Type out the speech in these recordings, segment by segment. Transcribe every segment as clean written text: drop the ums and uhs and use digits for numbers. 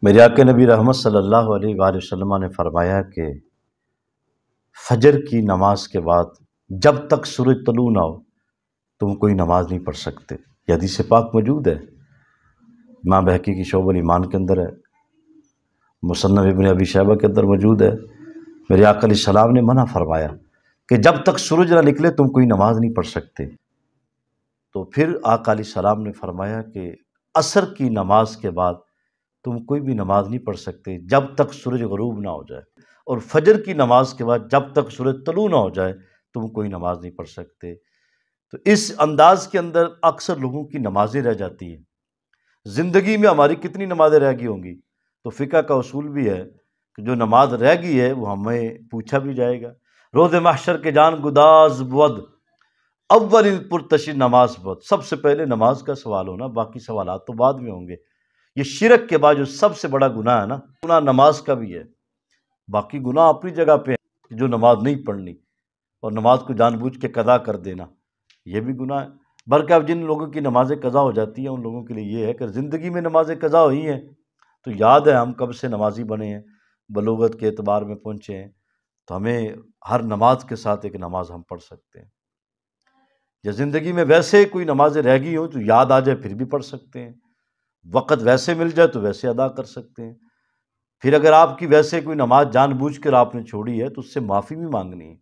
میرے آقا نبی رحمت صلی اللہ علیہ وآلہ وسلم نے فرمایا کہ فجر کی نماز کے بعد جب تک سورج طلوع نہ ہو تم کوئی نماز نہیں پڑھ سکتے۔ یہ حدیث پاک موجود ہے، امام بہقی کی شعب الایمان کے اندر ہے، مصنف ابن ابی شیبہ کے اندر موجود ہے۔ میرے آقا علیہ السلام نے منع فرمایا کہ جب تک سورج نہ نکلے تم کوئی نماز نہیں پڑھ سکتے۔ تو پھر آقا علیہ السلام نے فرمایا کہ عصر کی نماز کے بعد تم کوئی بھی نماز نہیں پڑھ سکتے جب تک سورج غروب نہ ہو جائے، اور فجر کی نماز کے بعد جب تک سورج طلوع نہ ہو جائے تم کوئی نماز نہیں پڑھ سکتے۔ تو اس انداز کے اندر اکثر لوگوں کی نمازیں رہ جاتی ہیں۔ زندگی میں ہماری کتنی نمازیں رہ گئی ہوں گی؟ تو فقہ کا اصول بھی ہے کہ جو نماز رہ گئی ہے وہ ہمیں پوچھا بھی جائے گا۔ روز محشر کے جان گداز بود اول پرتشی نماز بود، سب سے پہلے نماز کا سوال ہونا، باقی سوالات تو بعد میں ہوں گے۔ یہ شرک کے بعد جو سب سے بڑا گناہ ہے نا، گناہ نماز کا بھی ہے۔ باقی گناہ اپنی جگہ پہ ہے، جو نماز نہیں پڑھنی اور نماز کو جان بوجھ کے قضا کر دینا، یہ بھی گناہ ہے۔ بلکہ اب جن لوگوں کی نمازیں قضا ہو جاتی ہیں ان لوگوں کے لیے یہ ہے کہ زندگی میں نمازیں قضا ہوئی ہیں تو یاد ہے ہم کب سے نمازی بنے ہیں، بلوغت کے اعتبار میں پہنچے ہیں، تو ہمیں ہر نماز کے ساتھ ایک نماز ہم پڑھ سکتے ہیں۔ یا زندگی میں ویسے کوئی نمازیں رہ گئی ہوں تو یاد آ جائے پھر بھی پڑھ سکتے ہیں، وقت ویسے مل جائے تو ویسے ادا کر سکتے ہیں۔ پھر اگر آپ کی ویسے کوئی نماز جان بوجھ کر آپ نے چھوڑی ہے تو اس سے معافی بھی مانگنی ہے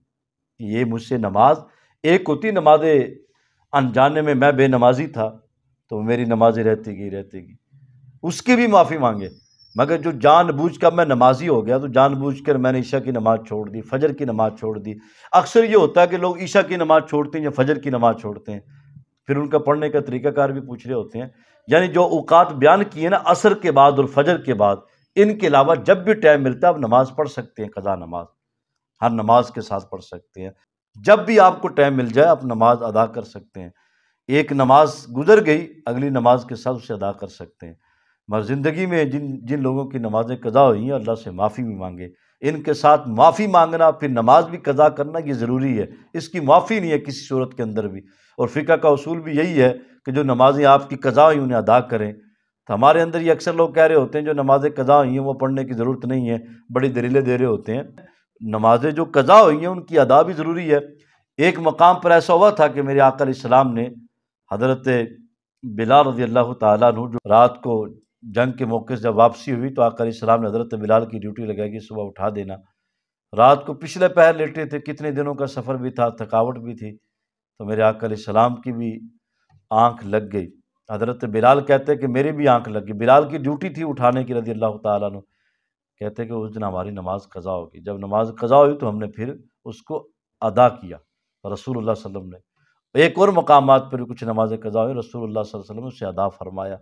کہ یہ مجھ سے نماز، ایک ہوتی نماز انجانے میں بے نمازی تھا تو میری نمازیں رہتی گئی، اس کی بھی معافی مانگے۔ مگر جو جان بوجھ کر میں نمازی ہو گیا تو جان بوجھ کر میں نے عشاء کی نماز چھوڑ دی، فجر کی نماز چھوڑ دی۔ اکثر یہ ہوتا ہے کہ لوگ عشاء کی نماز چھوڑتے ہیں یا فجر کی نماز چھوڑتے ہیں، پھر ان کا پڑھنے کا طریقہ کار بھی پوچھ رہے ہوتے ہیں۔ یعنی جو اوقات بیان کیے نا، عصر کے بعد اور فجر کے بعد، ان کے علاوہ جب بھی ٹائم ملتا ہے آپ نماز پڑھ سکتے ہیں، قضا نماز ہر نماز کے ساتھ پڑھ سکتے ہیں۔ جب بھی آپ کو ٹائم مل جائے آپ نماز ادا کر سکتے ہیں۔ ایک نماز گزر گئی، اگلی نماز کے ساتھ اسے ادا کر سکتے ہیں۔ مگر زندگی میں جن لوگوں کی نمازیں قضا ہوئی ہیں اللہ سے معافی بھی مانگے۔ ان کے ساتھ معافی مانگنا پھر نماز بھی قضا کرنا یہ ضروری ہے، اس کی معافی نہیں ہے کسی صورت کے اندر بھی۔ اور فقہ کا اصول بھی یہی ہے کہ جو نمازیں آپ کی قضا ہوئی انہیں ادا کریں۔ تو ہمارے اندر یہ اکثر لوگ کہہ رہے ہوتے ہیں جو نمازیں قضا ہوئی ہیں وہ پڑھنے کی ضرورت نہیں ہے، بڑی دلیلیں دے رہے ہوتے ہیں۔ نمازیں جو قضا ہوئی ہیں ان کی ادا بھی ضروری ہے۔ ایک مقام پر ایسا ہوا تھا کہ میرے آقا علیہ السلام نے حضرت بلال رضی اللہ تعالیٰ عنہ، جو رات کو جنگ کے موقع سے جب واپسی ہوئی تو آقا علیہ السلام نے حضرت بلال کی ڈیوٹی لگائی کہ صبح اٹھا دینا۔ رات کو پچھلے پہر لیٹے تھے، کتنے دنوں کا سفر بھی تھا، تھکاوٹ بھی تھی، تو میرے آقا علیہ السلام کی بھی آنکھ لگ گئی۔ حضرت بلال کہتے کہ میری بھی آنکھ لگ گئی، بلال کی ڈیوٹی تھی اٹھانے کی رضی اللہ تعالیٰ عنہ۔ کہتے کہ اس دن ہماری نماز قضا ہوگی۔ جب نماز قضا ہوئی تو ہم نے پھر اس کو ادا کیا، رسول اللہ صلی اللہ علیہ وسلم نے۔ ایک اور مقامات پر کچھ نمازیں قضا ہوئی، رسول اللہ صلی اللہ علیہ وسلم نے اسے ادا فرمایا۔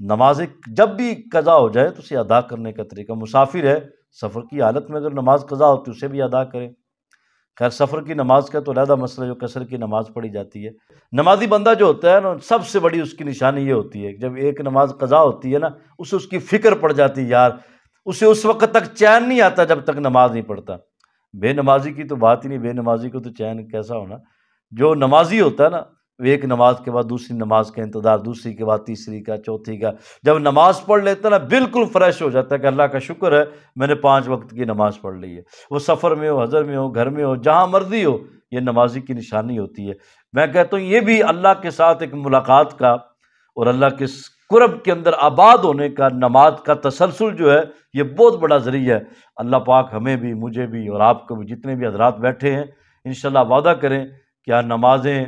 نمازیں جب بھی قضا ہو جائے تو اسے ادا کرنے کا طریقہ، مسافر ہے سفر کی حالت میں اگر نماز قضا ہوتی اسے بھی ادا کریں۔ خیر سفر کی نماز کا تو علیحدہ مسئلہ جو قصر کی نماز پڑھی جاتی ہے۔ نمازی بندہ جو ہوتا ہے نا، سب سے بڑی اس کی نشانی یہ ہوتی ہے کہ جب ایک نماز قضا ہوتی ہے نا، اسے اس کی فکر پڑ جاتی ہے، یار اسے اس وقت تک چین نہیں آتا جب تک نماز نہیں پڑھتا۔ بے نمازی کی تو بات ہی نہیں، بے نمازی کو تو چین کیسا ہونا۔ جو نمازی ہوتا ہے نا، وہ ایک نماز کے بعد دوسری نماز کا انتظار، دوسری کے بعد تیسری کا، چوتھی کا، جب نماز پڑھ لیتا ہے نا بالکل فریش ہو جاتا ہے کہ اللہ کا شکر ہے میں نے 5 وقت کی نماز پڑھ لی ہے۔ وہ سفر میں ہو، حضر میں ہو، گھر میں ہو، جہاں مرضی ہو، یہ نمازی کی نشانی ہوتی ہے۔ میں کہتا ہوں یہ بھی اللہ کے ساتھ ایک ملاقات کا اور اللہ کے قرب کے اندر آباد ہونے کا، نماز کا تسلسل جو ہے یہ بہت بڑا ذریعہ ہے۔ اللہ پاک ہمیں بھی، مجھے بھی اور آپ کو بھی، جتنے بھی حضرات بیٹھے ہیں، انشاءاللہ وعدہ کریں کہ نمازیں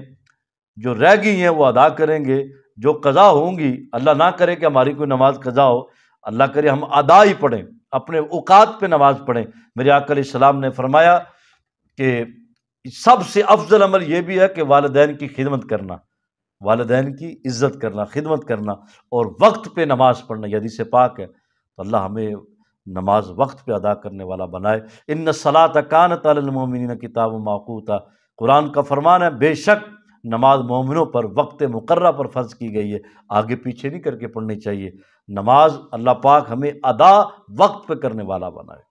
جو رہ گئی ہیں وہ ادا کریں گے، جو قضا ہوں گی، اللہ نہ کرے کہ ہماری کوئی نماز قضا ہو، اللہ کرے ہم ادا ہی پڑھیں، اپنے اوقات پہ نماز پڑھیں۔ میرے آقا علیہ السلام نے فرمایا کہ سب سے افضل عمل یہ بھی ہے کہ والدین کی خدمت کرنا، والدین کی عزت کرنا، خدمت کرنا اور وقت پہ نماز پڑھنا، یہ حدیث پاک ہے۔ تو اللہ ہمیں نماز وقت پہ ادا کرنے والا بنائے۔ ان الصلاۃ کانت علی المؤمنین کتابا موقوتا، قرآن کا فرمان ہے بے شک نماز مومنوں پر وقت مقررہ پر فرض کی گئی ہے، آگے پیچھے نہیں کر کے پڑھنی چاہیے۔ نماز اللہ پاک ہمیں ادا وقت پہ کرنے والا بنائے۔